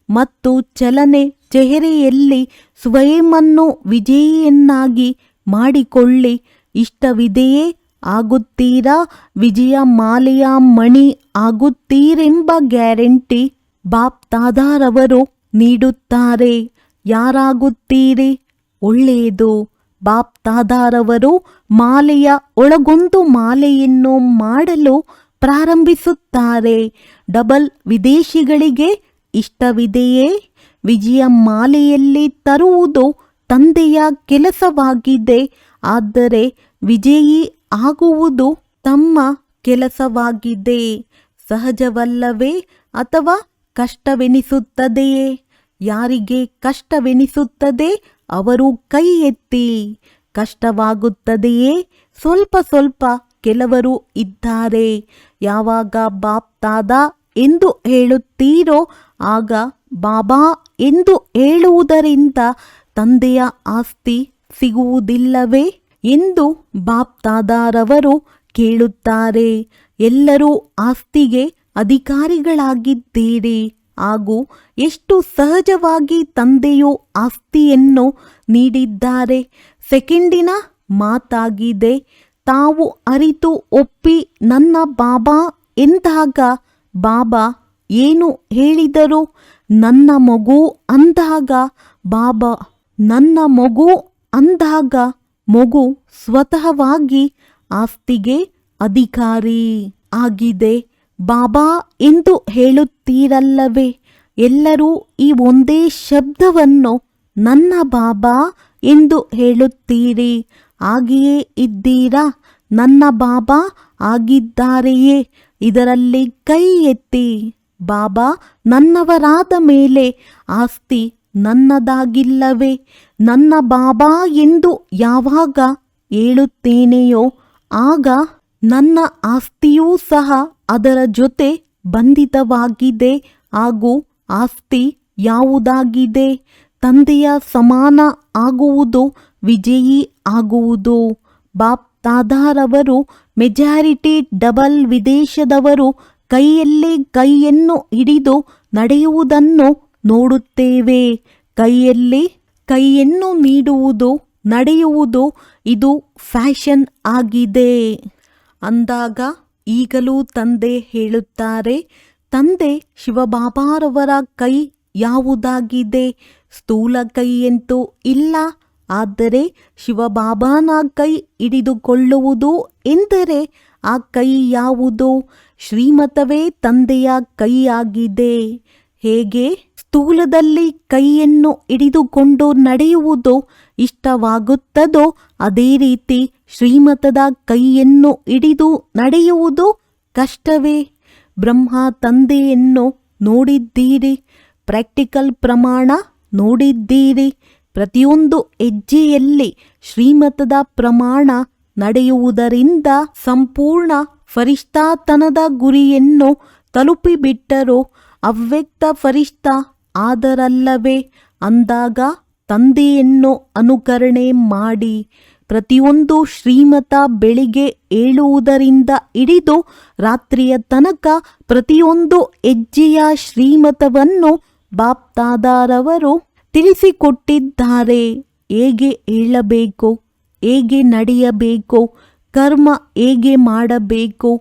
ಮತ್ತು ಚಲನೆ ಚೆಹರೆಯಲ್ಲಿ ಸ್ವಯಂವನ್ನು ವಿಜಯಿಯನ್ನಾಗಿ ಮಾಡಿಕೊಳ್ಳಿ. ಇಷ್ಟವಿದೆಯೇ? ಆಗುತ್ತೀರಾ? ವಿಜಯ ಮಾಲೆಯ ಮಣಿ ಆಗುತ್ತೀರೆಂಬ ಗ್ಯಾರಂಟಿ ಬಾಪ್ ದಾದಾರವರು ನೀಡುತ್ತಾರೆ. ಯಾರಾಗುತ್ತೀರಿ? ಒಳ್ಳೆಯದು. ಬಾಪ್ ದಾದಾರವರು ಮಾಲೆಯ ಒಳಗೊಂದು ಮಾಲೆಯನ್ನು ಮಾಡಲು ಪ್ರಾರಂಭಿಸುತ್ತಾರೆ. ಡಬಲ್ ವಿದೇಶಿಗಳಿಗೆ ಇಷ್ಟವಿದೆಯೇ? ವಿಜಯ ಮಾಲೆಯಲ್ಲಿ ತರುವುದು ತಂದೆಯ ಕೆಲಸವಾಗಿದೆ. ಆದರೆ ವಿಜಯಿ ಆಗುವುದು ತಮ್ಮ ಕೆಲಸವಾಗಿದೆ. ಸಹಜವಲ್ಲವೇ? ಅಥವಾ ಕಷ್ಟವೆನಿಸುತ್ತದೆಯೇ? ಯಾರಿಗೆ ಕಷ್ಟವೆನಿಸುತ್ತದೆ ಅವರು ಕೈ ಎತ್ತಿ. ಕಷ್ಟವಾಗುತ್ತದೆಯೇ? ಸ್ವಲ್ಪ ಸ್ವಲ್ಪ ಕೆಲವರು ಇದ್ದಾರೆ. ಯಾವಾಗ ಬಾಪ್ ದಾದಾ ಎಂದು ಹೇಳುತ್ತೀರೋ ಆಗ ಬಾಬಾ ಎಂದು ಹೇಳುವುದರಿಂದ ತಂದೆಯ ಆಸ್ತಿ ಸಿಗುವುದಿಲ್ಲವೇ ಎಂದು ಬಾಪ್ ದಾದಾರವರು ಕೇಳುತ್ತಾರೆ. ಎಲ್ಲರೂ ಆಸ್ತಿಗೆ ಅಧಿಕಾರಿಗಳಾಗಿದ್ದೀರಿ. ಹಾಗೂ ಎಷ್ಟು ಸಹಜವಾಗಿ ತಂದೆಯು ಆಸ್ತಿಯನ್ನು ನೀಡಿದ್ದಾರೆ. ಸೆಕೆಂಡಿನ ಮಾತಾಗಿದೆ. ತಾವು ಅರಿತು ಒಪ್ಪಿ ನನ್ನ ಬಾಬಾ ಎಂದಾಗ ಬಾಬಾ ಏನು ಹೇಳಿದರು? ನನ್ನ ಮಗು ಅಂದಾಗ ಬಾಬಾ ನನ್ನ ಮಗು ಅಂದಾಗ ಮಗು ಸ್ವತಃವಾಗಿ ಆಸ್ತಿಗೆ ಅಧಿಕಾರಿ ಆಗಿದೆ. ಬಾಬಾ ಎಂದು ಹೇಳುತ್ತೀರಲ್ಲವೇ? ಎಲ್ಲರೂ ಈ ಒಂದೇ ಶಬ್ದವನ್ನು ನನ್ನ ಬಾಬಾ ಎಂದು ಹೇಳುತ್ತೀರಿ. ಹಾಗೆಯೇ ಇದ್ದೀರಾ? ನನ್ನ ಬಾಬಾ ಆಗಿದ್ದಾರೆಯೇ? ಇದರಲ್ಲಿ ಕೈ ಎತ್ತಿ. ಬಾಬಾ ನನ್ನವರಾದ ಮೇಲೆ ಆಸ್ತಿ ನನ್ನದಾಗಿಲ್ಲವೇ? ನನ್ನ ಬಾಬಾ ಎಂದು ಯಾವಾಗ ಹೇಳುತ್ತೇನೆಯೋ ಆಗ ನನ್ನ ಆಸ್ತಿಯೂ ಸಹ ಅದರ ಜೊತೆ ಬಂಧಿತವಾಗಿದೆ. ಹಾಗೂ ಆಸ್ತಿ ಯಾವುದಾಗಿದೆ? ತಂದೆಯ ಸಮಾನ ಆಗುವುದು, ವಿಜಯಿ ಆಗುವುದು. ಬಾಪ್ ದಾದಾರವರು ಮೆಜಾರಿಟಿ ಡಬಲ್ ವಿದೇಶದವರು ಕೈಯಲ್ಲಿ ಕೈಯನ್ನು ಹಿಡಿದು ನಡೆಯುವುದನ್ನು ನೋಡುತ್ತೇವೆ. ಕೈಯಲ್ಲಿ ಕೈಯನ್ನು ನೀಡುವುದು, ನಡೆಯುವುದು ಇದು ಫ್ಯಾಷನ್ ಆಗಿದೆ ಅಂದಾಗ ಈಗಲೂ ತಂದೆ ಹೇಳುತ್ತಾರೆ, ತಂದೆ ಶಿವಬಾಬಾರವರ ಕೈ ಯಾವುದಾಗಿದೆ? ಸ್ಥೂಲ ಕೈಯಂತೂ ಇಲ್ಲ. ಆದರೆ ಶಿವಬಾಬಾನ ಕೈ ಹಿಡಿದುಕೊಳ್ಳುವುದು ಎಂದರೆ ಆ ಕೈ ಯಾವುದು? ಶ್ರೀಮತವೇ ತಂದೆಯ ಕೈಯಾಗಿದೆ. ಹೇಗೆ ಸ್ಥೂಲದಲ್ಲಿ ಕೈಯನ್ನು ಹಿಡಿದುಕೊಂಡು ನಡೆಯುವುದು ಇಷ್ಟವಾಗುತ್ತದೋ ಅದೇ ರೀತಿ ಶ್ರೀಮತದ ಕೈಯನ್ನು ಹಿಡಿದು ನಡೆಯುವುದು ಕಷ್ಟವೇ? ಬ್ರಹ್ಮ ತಂದೆಯನ್ನು ನೋಡಿದ್ದೀರಿ. ಪ್ರಾಕ್ಟಿಕಲ್ ಪ್ರಮಾಣ ನೋಡಿದ್ದೀರಿ. ಪ್ರತಿಯೊಂದು ಹೆಜ್ಜೆಯಲ್ಲಿ ಶ್ರೀಮತದ ಪ್ರಮಾಣ ನಡೆಯುವುದರಿಂದ ಸಂಪೂರ್ಣ ಫರಿಷ್ಠಾತನದ ಗುರಿಯನ್ನು ತಲುಪಿಬಿಟ್ಟರು. ಅವ್ಯಕ್ತ ಫರಿಷ್ಠ ಆದರಲ್ಲವೇ ಅಂದಾಗ ತಂದೆಯನ್ನು ಅನುಕರಣೆ ಮಾಡಿ. ಪ್ರತಿಯೊಂದು ಶ್ರೀಮತ ಬೆಳಿಗ್ಗೆ ಏಳುವುದರಿಂದ ಹಿಡಿದು ರಾತ್ರಿಯ ತನಕ ಪ್ರತಿಯೊಂದು ಹೆಜ್ಜೆಯ ಶ್ರೀಮತವನ್ನು ಬಾಪ್ ದಾದಾರವರು ತಿಳಿಸಿಕೊಟ್ಟಿದ್ದಾರೆ. ಹೇಗೆ ಹೇಳಬೇಕು, ಹೇಗೆ ನಡೆಯಬೇಕು, ಕರ್ಮ ಹೇಗೆ ಮಾಡಬೇಕು,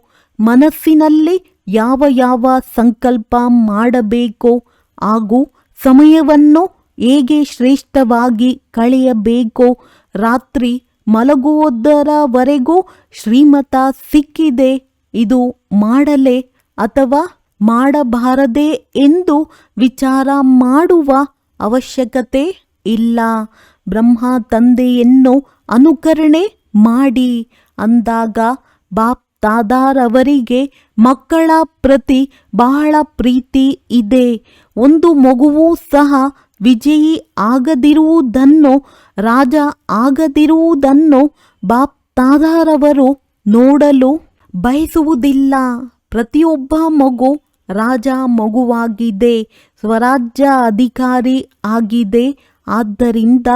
ಮನಸ್ಸಿನಲ್ಲಿ ಯಾವ ಯಾವ ಸಂಕಲ್ಪ ಮಾಡಬೇಕು, ಹಾಗೂ ಸಮಯವನ್ನು ಹೇಗೆ ಶ್ರೇಷ್ಠವಾಗಿ ಕಳೆಯಬೇಕು. ರಾತ್ರಿ ಮಲಗುವುದರವರೆಗೂ ಶ್ರೀಮತ ಸಿಕ್ಕಿದೆ. ಇದು ಮಾಡಲೇ ಅಥವಾ ಮಾಡಬಾರದೆ ಎಂದು ವಿಚಾರ ಮಾಡುವ ಅವಶ್ಯಕತೆ ಇಲ್ಲ. ಬ್ರಹ್ಮ ತಂದೆಯನ್ನು ಅನುಕರಣೆ ಮಾಡಿ ಅಂದಾಗ ಬಾಪ್ ದಾದಾರವರಿಗೆ ಮಕ್ಕಳ ಪ್ರತಿ ಬಹಳ ಪ್ರೀತಿ ಇದೆ. ಒಂದು ಮಗುವೂ ಸಹ ವಿಜಯಿ ಆಗದಿರುವುದನ್ನು, ರಾಜ ಆಗದಿರುವುದನ್ನು ಬಾಪ್ ದಾದಾರವರು ನೋಡಲು ಬಯಸುವುದಿಲ್ಲ. ಪ್ರತಿಯೊಬ್ಬ ಮಗು ರಾಜ ಮಗುವಾಗಿದೆ, ಸ್ವರಾಜ್ಯ ಅಧಿಕಾರಿ ಆಗಿದೆ. ಆದ್ದರಿಂದ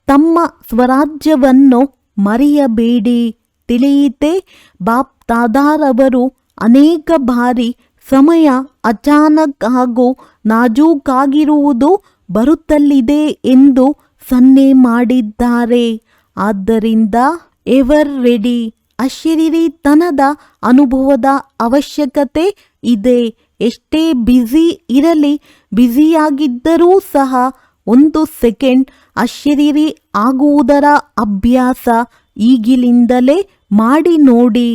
ತಮ್ಮ ಸ್ವರಾಜ್ಯವನ್ನು ಮರೆಯಬೇಡಿ. ತಿಳಿಯಿತೆ? ಬಾಪ್ ತಾದಾರವರು ಅನೇಕ ಬಾರಿ ಸಮಯ ಅಚಾನಕ್ ಹಾಗೂ ನಾಜೂಕಾಗಿರುವುದು ಬರುತ್ತಲಿದೆ ಎಂದು ಸನ್ನೆ ಮಾಡಿದ್ದಾರೆ. ಆದ್ದರಿಂದ ಎವರ್ ರೆಡಿ. ಅಶರೀರಿತನದ ಅನುಭವದ ಅವಶ್ಯಕತೆ ಇದೆ. ಎಷ್ಟೇ ಬ್ಯುಸಿ ಇರಲಿ, ಬ್ಯುಸಿಯಾಗಿದ್ದರೂ ಸಹ 1 ಸೆಕೆಂಡ್ ಅಶರೀರಿ ಆಗುವುದರ ಅಭ್ಯಾಸ ಈಗಿನಿಂದಲೇ ಮಾಡಿ ನೋಡಿ.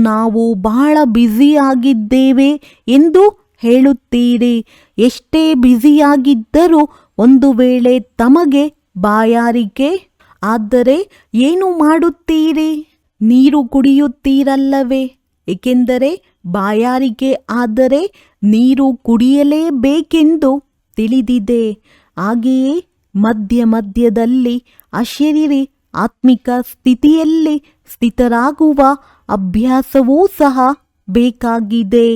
ನಾವು ಬಹಳ ಬ್ಯುಸಿಯಾಗಿದ್ದೇವೆ ಎಂದು ಹೇಳುತ್ತೀರಿ. ಎಷ್ಟೇ ಬ್ಯುಸಿಯಾಗಿದ್ದರೂ ಒಂದು ವೇಳೆ ತಮಗೆ ಬಾಯಾರಿಕೆ ಆದರೆ ಏನು ಮಾಡುತ್ತೀರಿ? ನೀರು ಕುಡಿಯುತ್ತೀರಲ್ಲವೇ? ಏಕೆಂದರೆ ಬಾಯಾರಿಕೆ ಆದರೆ ನೀರು ಕುಡಿಯಲೇಬೇಕೆಂದು ತಿಳಿದಿದೆ. ಹಾಗೆಯೇ ಮಧ್ಯದಲ್ಲಿ ಅಶರೀರಿ ಆತ್ಮಿಕ ಸ್ಥಿತಿಯಲ್ಲಿ ಸ್ಥಿತರಾಗುವ ಅಭ್ಯಾಸವೂ ಸಹ ಬೇಕಾಗಿದೆ.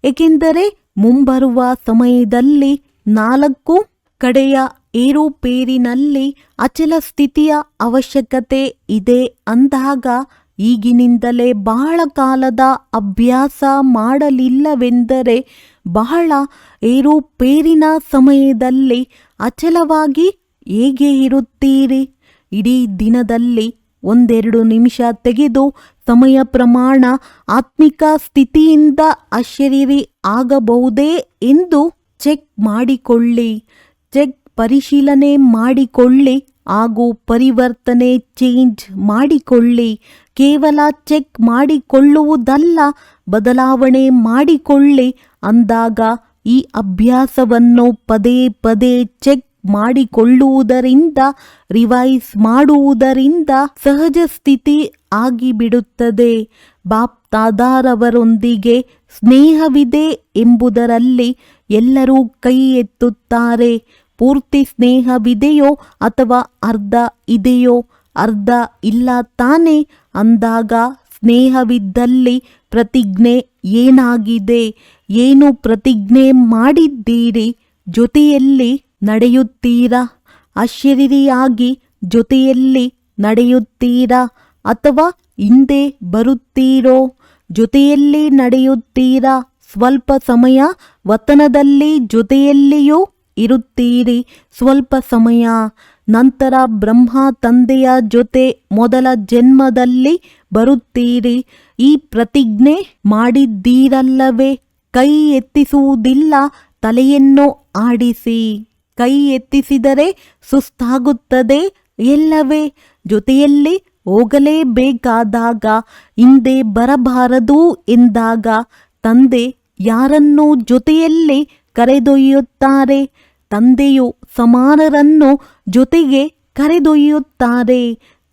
ಏಕೆಂದರೆ ಮುಂಬರುವ ಸಮಯದಲ್ಲಿ 4 ಕಡೆಯ ಏರುಪೇರಿನಲ್ಲಿ ಅಚಲ ಸ್ಥಿತಿಯ ಅವಶ್ಯಕತೆ ಇದೆ ಅಂದಾಗ ಈಗಿನಿಂದಲೇ ಬಹಳ ಕಾಲದ ಅಭ್ಯಾಸ ಮಾಡಲಿಲ್ಲವೆಂದರೆ ಬಹಳ ಏರುಪೇರಿನ ಸಮಯದಲ್ಲಿ ಅಚಲವಾಗಿ ಹೇಗೆ ಇರುತ್ತೀರಿ? ಇಡೀ ದಿನದಲ್ಲಿ 1-2 ನಿಮಿಷ ತೆಗೆದು ಸಮಯ ಪ್ರಮಾಣ ಆತ್ಮಿಕ ಸ್ಥಿತಿಯಿಂದ ಅಶರೀರಿ ಆಗಬಹುದೇ ಎಂದು ಚೆಕ್ ಮಾಡಿಕೊಳ್ಳಿ. ಪರಿಶೀಲನೆ ಮಾಡಿಕೊಳ್ಳಿ ಹಾಗೂ ಪರಿವರ್ತನೆ ಚೇಂಜ್ ಮಾಡಿಕೊಳ್ಳಿ. ಕೇವಲ ಚೆಕ್ ಮಾಡಿಕೊಳ್ಳುವುದಲ್ಲ, ಬದಲಾವಣೆ ಮಾಡಿಕೊಳ್ಳಿ. ಅಂದಾಗ ಈ ಅಭ್ಯಾಸವನ್ನು ಪದೇ ಪದೇ ಚೆಕ್ ಮಾಡಿಕೊಳ್ಳುವುದರಿಂದ, ರಿವೈಸ್ ಮಾಡುವುದರಿಂದ ಸಹಜ ಸ್ಥಿತಿ ಆಗಿಬಿಡುತ್ತದೆ. ಬಾಪ್ ತಾದಾರವರೊಂದಿಗೆ ಸ್ನೇಹವಿದೆ ಎಂಬುದರಲ್ಲಿ ಎಲ್ಲರೂ ಕೈ ಎತ್ತುತ್ತಾರೆ. ಪೂರ್ತಿ ಸ್ನೇಹವಿದೆಯೋ ಅಥವಾ ಅರ್ಧ ಇದೆಯೋ? ಅರ್ಧ ಇಲ್ಲ ತಾನೆ? ಅಂದಾಗ ಸ್ನೇಹವಿದ್ದಲ್ಲಿ ಪ್ರತಿಜ್ಞೆ ಏನಾಗಿದೆ? ಏನು ಪ್ರತಿಜ್ಞೆ ಮಾಡಿದ್ದೀರಿ? ಜೊತೆಯಲ್ಲಿ ನಡೆಯುತ್ತೀರಾ? ಅಶರೀರಿಯಾಗಿ ಜೊತೆಯಲ್ಲಿ ನಡೆಯುತ್ತೀರಾ ಅಥವಾ ಹಿಂದೆ ಬರುತ್ತೀರೋ? ಜೊತೆಯಲ್ಲಿ ನಡೆಯುತ್ತೀರಾ? ಸ್ವಲ್ಪ ಸಮಯ ವತನದಲ್ಲಿ ಜೊತೆಯಲ್ಲಿಯೂ ಇರುತ್ತೀರಿ. ಸ್ವಲ್ಪ ಸಮಯ ನಂತರ ಬ್ರಹ್ಮ ತಂದೆಯ ಜೊತೆ ಮೊದಲ ಜನ್ಮದಲ್ಲಿ ಬರುತ್ತೀರಿ. ಈ ಪ್ರತಿಜ್ಞೆ ಮಾಡಿದ್ದೀರಲ್ಲವೇ? ಕೈ ಎತ್ತಿಸುವುದಿಲ್ಲ, ತಲೆಯನ್ನು ಆಡಿಸಿ. ಕೈ ಎತ್ತಿಸಿದರೆ ಸುಸ್ತಾಗುತ್ತದೆ ಎಲ್ಲವೇ? ಜೊತೆಯಲ್ಲಿ ಹೋಗಲೇಬೇಕಾದಾಗ, ಹಿಂದೆ ಬರಬಾರದು ಎಂದಾಗ ತಂದೆ ಯಾರನ್ನು ಜೊತೆಯಲ್ಲಿ ಕರೆದೊಯ್ಯುತ್ತಾರೆ? ತಂದೆಯು ಸಮಾನರನ್ನು ಜೊತೆಗೆ ಕರೆದೊಯ್ಯುತ್ತಾರೆ.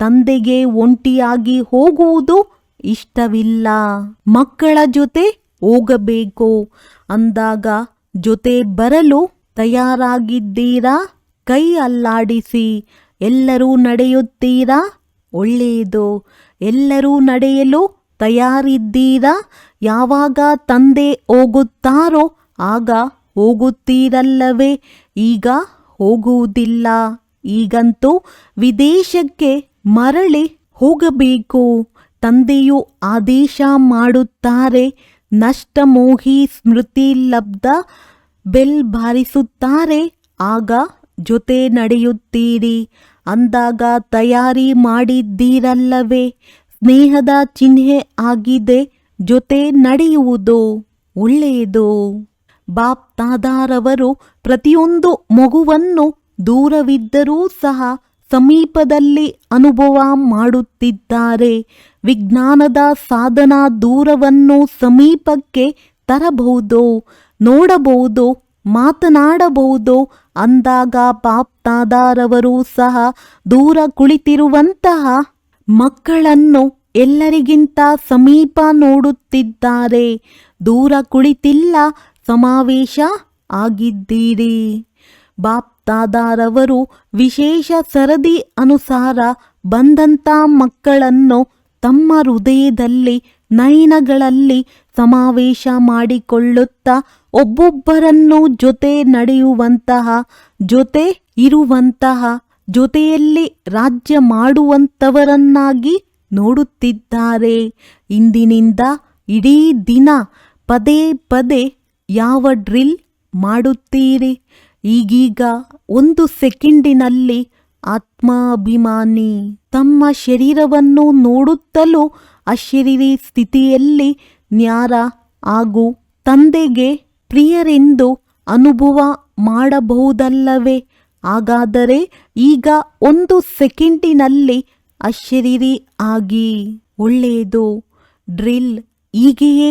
ತಂದೆಗೆ ಒಂಟಿಯಾಗಿ ಹೋಗುವುದು ಇಷ್ಟವಿಲ್ಲ. ಮಕ್ಕಳ ಜೊತೆ ಹೋಗಬೇಕು ಅಂದಾಗ ಜೊತೆ ಬರಲು ತಯಾರಾಗಿದ್ದೀರಾ? ಕೈ ಅಲ್ಲಾಡಿಸಿ. ಎಲ್ಲರೂ ನಡೆಯುತ್ತೀರಾ? ಒಳ್ಳೆಯದು. ಎಲ್ಲರೂ ನಡೆಯಲು ತಯಾರಿದ್ದೀರಾ? ಯಾವಾಗ ತಂದೆ ಹೋಗುತ್ತಾರೋ ಆಗ ಹೋಗುತ್ತೀರಲ್ಲವೇ? ಈಗ ಹೋಗುವುದಿಲ್ಲ. ಈಗಂತೂ ವಿದೇಶಕ್ಕೆ ಮರಳಿ ಹೋಗಬೇಕು. ತಂದೆಯು ಆದೇಶ ಮಾಡುತ್ತಾರೆ. ನಷ್ಟಮೋಹಿ ಸ್ಮೃತಿ ಲಬ್ಧ ಬೆಲ್ ಬಾರಿಸುತ್ತಾರೆ. ಆಗ ಜೊತೆ ನಡೆಯುತ್ತೀರಿ. ಅಂದಾಗ ತಯಾರಿ ಮಾಡಿದ್ದೀರಲ್ಲವೇ? ಸ್ನೇಹದ ಚಿಹ್ನೆ ಆಗಿದೆ ಜೊತೆ ನಡೆಯುವುದು. ಒಳ್ಳೆಯದು. ಬಾಪ್ ತಾದಾರವರು ಪ್ರತಿಯೊಂದು ಮಗುವನ್ನು ದೂರವಿದ್ದರೂ ಸಹ ಸಮೀಪದಲ್ಲಿ ಅನುಭವ ಮಾಡುತ್ತಿದ್ದಾರೆ. ವಿಜ್ಞಾನದ ಸಾಧನ ದೂರವನ್ನು ಸಮೀಪಕ್ಕೆ ತರಬಹುದು, ನೋಡಬಹುದು, ಮಾತನಾಡಬಹುದು. ಅಂದಾಗ ಬಾಪ್ ತಾದಾರವರು ಸಹ ದೂರ ಕುಳಿತಿರುವಂತಹ ಮಕ್ಕಳನ್ನು ಎಲ್ಲರಿಗಿಂತ ಸಮೀಪ ನೋಡುತ್ತಿದ್ದಾರೆ. ದೂರ ಕುಳಿತಿಲ್ಲ, ಸಮಾವೇಶ ಆಗಿದ್ದೀರಿ. ಬಾಪ್ ತಾದಾರವರು ವಿಶೇಷ ಸರದಿ ಅನುಸಾರ ಬಂದಂಥ ಮಕ್ಕಳನ್ನು ತಮ್ಮ ಹೃದಯದಲ್ಲಿ, ನಯನಗಳಲ್ಲಿ ಸಮಾವೇಶ ಮಾಡಿಕೊಳ್ಳುತ್ತಾ ಒಬ್ಬೊಬ್ಬರನ್ನು ಜೊತೆ ನಡೆಯುವಂತಹ, ಜೊತೆ ಇರುವಂತಹ, ಜೊತೆಯಲ್ಲಿ ರಾಜ್ಯ ಮಾಡುವಂಥವರನ್ನಾಗಿ ನೋಡುತ್ತಿದ್ದಾರೆ. ಇಂದಿನಿಂದ ಇಡೀ ದಿನ ಪದೇ ಪದೇ ಯಾವ ಡ್ರಿಲ್ ಮಾಡುತ್ತೀರಿ? ಈಗೀಗ 1 ಸೆಕೆಂಡಿನಲ್ಲಿ ಆತ್ಮಾಭಿಮಾನಿ ತಮ್ಮ ಶರೀರವನ್ನು ನೋಡುತ್ತಲೂ ಅಶರೀರಿ ಸ್ಥಿತಿಯಲ್ಲಿ ನ್ಯಾರ ಹಾಗೂ ತಂದೆಗೆ ಪ್ರಿಯರೆಂದು ಅನುಭವ ಮಾಡಬಹುದಲ್ಲವೇ? ಹಾಗಾದರೆ ಈಗ 1 ಸೆಕೆಂಡಿನಲ್ಲಿ ಅಶರೀರಿ ಆಗಿ. ಒಳ್ಳೆಯದು. ಡ್ರಿಲ್ ಹೀಗೆಯೇ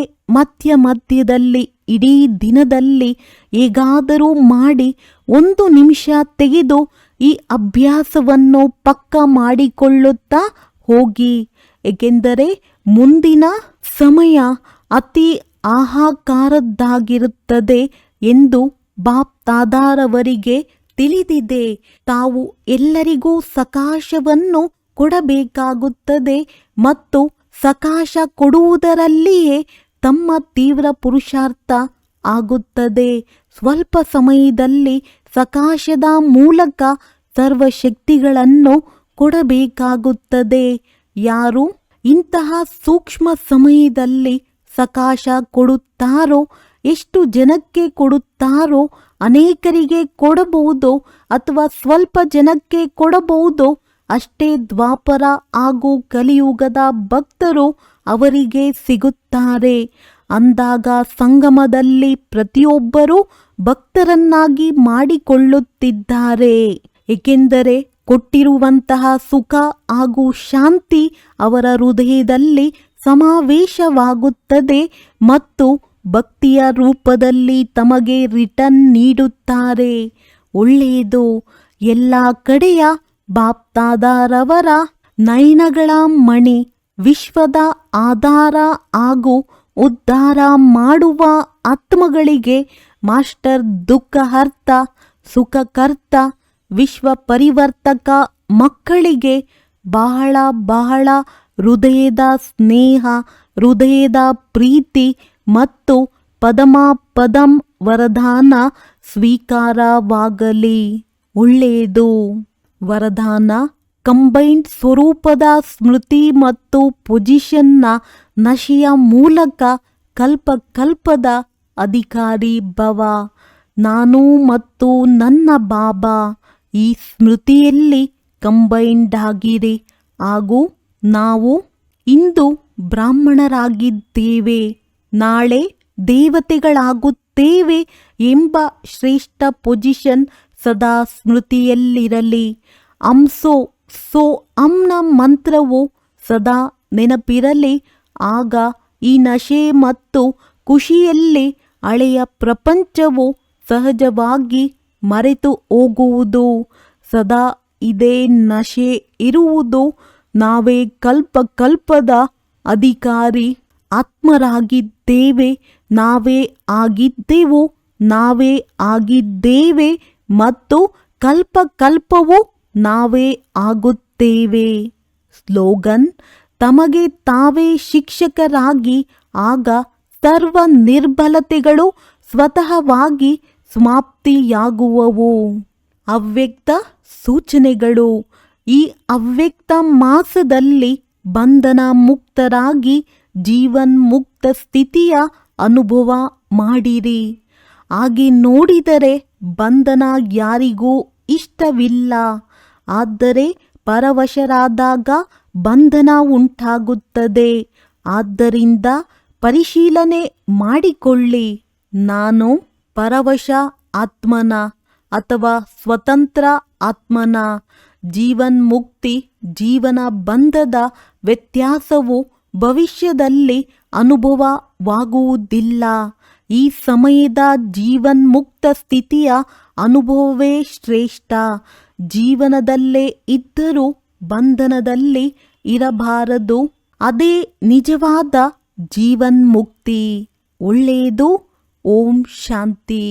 ಮಧ್ಯದಲ್ಲಿ ಇಡೀ ದಿನದಲ್ಲಿ ಹೇಗಾದರೂ ಮಾಡಿ 1 ನಿಮಿಷ ತೆಗೆದು ಈ ಅಭ್ಯಾಸವನ್ನು ಪಕ್ಕ ಮಾಡಿಕೊಳ್ಳುತ್ತಾ ಹೋಗಿ. ಏಕೆಂದರೆ ಮುಂದಿನ ಸಮಯ ಅತಿ ಹಾಹಾಕಾರದ್ದಾಗಿರುತ್ತದೆ ಎಂದು ಬಾಪ್ ದಾದಾರವರಿಗೆ ತಿಳಿದಿದೆ. ತಾವು ಎಲ್ಲರಿಗೂ ಸಕಾಶವನ್ನು ಕೊಡಬೇಕಾಗುತ್ತದೆ ಮತ್ತು ಸಕಾಶ ಕೊಡುವುದರಲ್ಲಿಯೇ ತಮ್ಮ ತೀವ್ರ ಪುರುಷಾರ್ಥ ಆಗುತ್ತದೆ. ಸ್ವಲ್ಪ ಸಮಯದಲ್ಲಿ ಸಕಾಶದ ಮೂಲಕ ಸರ್ವಶಕ್ತಿಗಳನ್ನು ಕೊಡಬೇಕಾಗುತ್ತದೆ. ಯಾರು ಇಂತಹ ಸೂಕ್ಷ್ಮ ಸಮಯದಲ್ಲಿ ಸಕಾಶ ಕೊಡುತ್ತಾರೋ, ಎಷ್ಟು ಜನಕ್ಕೆ ಕೊಡುತ್ತಾರೋ, ಅನೇಕರಿಗೆ ಕೊಡಬಹುದು ಅಥವಾ ಸ್ವಲ್ಪ ಜನಕ್ಕೆ ಕೊಡಬಹುದು. ಅಷ್ಟೇ ದ್ವಾಪರ ಹಾಗೂ ಕಲಿಯುಗದ ಭಕ್ತರು ಅವರಿಗೆ ಸಿಗುತ್ತಾರೆ. ಅಂದಾಗ ಸಂಗಮದಲ್ಲಿ ಪ್ರತಿಯೊಬ್ಬರೂ ಭಕ್ತರನ್ನಾಗಿ ಮಾಡಿಕೊಳ್ಳುತ್ತಿದ್ದಾರೆ. ಏಕೆಂದರೆ ಕೊಟ್ಟಿರುವಂತಹ ಸುಖ ಹಾಗೂ ಶಾಂತಿ ಅವರ ಹೃದಯದಲ್ಲಿ ಸಮಾವೇಶವಾಗುತ್ತದೆ ಮತ್ತು ಭಕ್ತಿಯ ರೂಪದಲ್ಲಿ ತಮಗೆ ರಿಟರ್ನ್ ನೀಡುತ್ತಾರೆ. ಒಳ್ಳೆಯದು. ಎಲ್ಲ ಕಡೆಯ ಬಾಪ್ ದಾದಾರವರ ನಯನಗಳ ಮಣಿ, ವಿಶ್ವದ ಆಧಾರ ಹಾಗೂ ಉದ್ಧಾರ ಮಾಡುವ ಆತ್ಮಗಳಿಗೆ ಮಾಸ್ಟರ್ ದುಃಖಹರ್ತ, ಸುಖಕರ್ತ, ವಿಶ್ವ ಪರಿವರ್ತಕ ಮಕ್ಕಳಿಗೆ ಬಹಳ ಬಹಳ ಹೃದಯದ ಸ್ನೇಹ, ಹೃದಯದ ಪ್ರೀತಿ ಮತ್ತು ಪದಂ ವರದಾನ ಸ್ವೀಕಾರವಾಗಲಿ. ಒಳ್ಳೆಯದು. ವರದಾನ: ಕಂಬೈನ್ಡ್ ಸ್ವರೂಪದ ಸ್ಮೃತಿ ಮತ್ತು ಪೊಸಿಷನ್ನ ನಶೆಯ ಮೂಲಕ ಕಲ್ಪದ ಅಧಿಕಾರಿ ಭವ. ನಾನು ಮತ್ತು ನನ್ನ ಬಾಬಾ ಈ ಸ್ಮೃತಿಯಲ್ಲಿ ಕಂಬೈನ್ಡ್ ಆಗಿರಿ ಹಾಗೂ ನಾವು ಇಂದು ಬ್ರಾಹ್ಮಣರಾಗಿದ್ದೇವೆ, ನಾಳೆ ದೇವತೆಗಳಾಗುತ್ತೇವೆ ಎಂಬ ಶ್ರೇಷ್ಠ ಪೊಸಿಷನ್ ಸದಾ ಸ್ಮೃತಿಯಲ್ಲಿರಲಿ. ಸೋ ಅಂನ ಮಂತ್ರವು ಸದಾ ನೆನಪಿರಲಿ. ಆಗ ಈ ನಶೆ ಮತ್ತು ಖುಷಿಯಲ್ಲಿ ಹಳೆಯ ಪ್ರಪಂಚವು ಸಹಜವಾಗಿ ಮರೆತು ಹೋಗುವುದು. ಸದಾ ಇದೇ ನಶೆ ಇರುವುದು. ನಾವೇ ಕಲ್ಪದ ಅಧಿಕಾರಿ ಆತ್ಮರಾಗಿದ್ದೇವೆ. ನಾವೇ ಆಗಿದ್ದೆವು, ನಾವೇ ಆಗಿದ್ದೇವೆ ಮತ್ತು ಕಲ್ಪವು ನಾವೇ ಆಗುತ್ತೇವೆ. ಸ್ಲೋಗನ್: ತಮಗೆ ತಾವೇ ಶಿಕ್ಷಕರಾಗಿ ಆಗ ಸರ್ವ ನಿರ್ಬಲತೆಗಳು ಸ್ವತಃವಾಗಿ ಸಮಾಪ್ತಿಯಾಗುವವು. ಅವ್ಯಕ್ತ ಸೂಚನೆಗಳು: ಈ ಅವ್ಯಕ್ತ ಮಾಸದಲ್ಲಿ ಬಂಧನ ಮುಕ್ತರಾಗಿ ಜೀವನ್ ಮುಕ್ತ ಸ್ಥಿತಿಯ ಅನುಭವ ಮಾಡಿರಿ. ಹಾಗೆ ನೋಡಿದರೆ ಬಂಧನ ಯಾರಿಗೂ ಇಷ್ಟವಿಲ್ಲ. ಆದರೆ ಪರವಶರಾದಾಗ ಬಂಧನ ಉಂಟಾಗುತ್ತದೆ. ಆದ್ದರಿಂದ ಪರಿಶೀಲನೆ ಮಾಡಿಕೊಳ್ಳಿ. ನಾನು ಪರವಶ ಆತ್ಮನ ಅಥವಾ ಸ್ವತಂತ್ರ ಆತ್ಮನ? ಜೀವನ್ ಮುಕ್ತಿ ಜೀವನ ಬಂಧದ ವ್ಯತ್ಯಾಸವು ಭವಿಷ್ಯದಲ್ಲಿ ಅನುಭವವಾಗುವುದಿಲ್ಲ. ಈ ಸಮಯದ ಜೀವನ್ ಮುಕ್ತ ಸ್ಥಿತಿಯ ಅನುಭವವೇ ಶ್ರೇಷ್ಠ. ಜೀವನದಲ್ಲೇ ಇದ್ದರೂ ಬಂಧನದಲ್ಲಿ ಇರಬಾರದು. ಅದೇ ನಿಜವಾದ ಜೀವನ್ ಮುಕ್ತಿ. ಒಳ್ಳೆಯದು. ಓಂ ಶಾಂತಿ.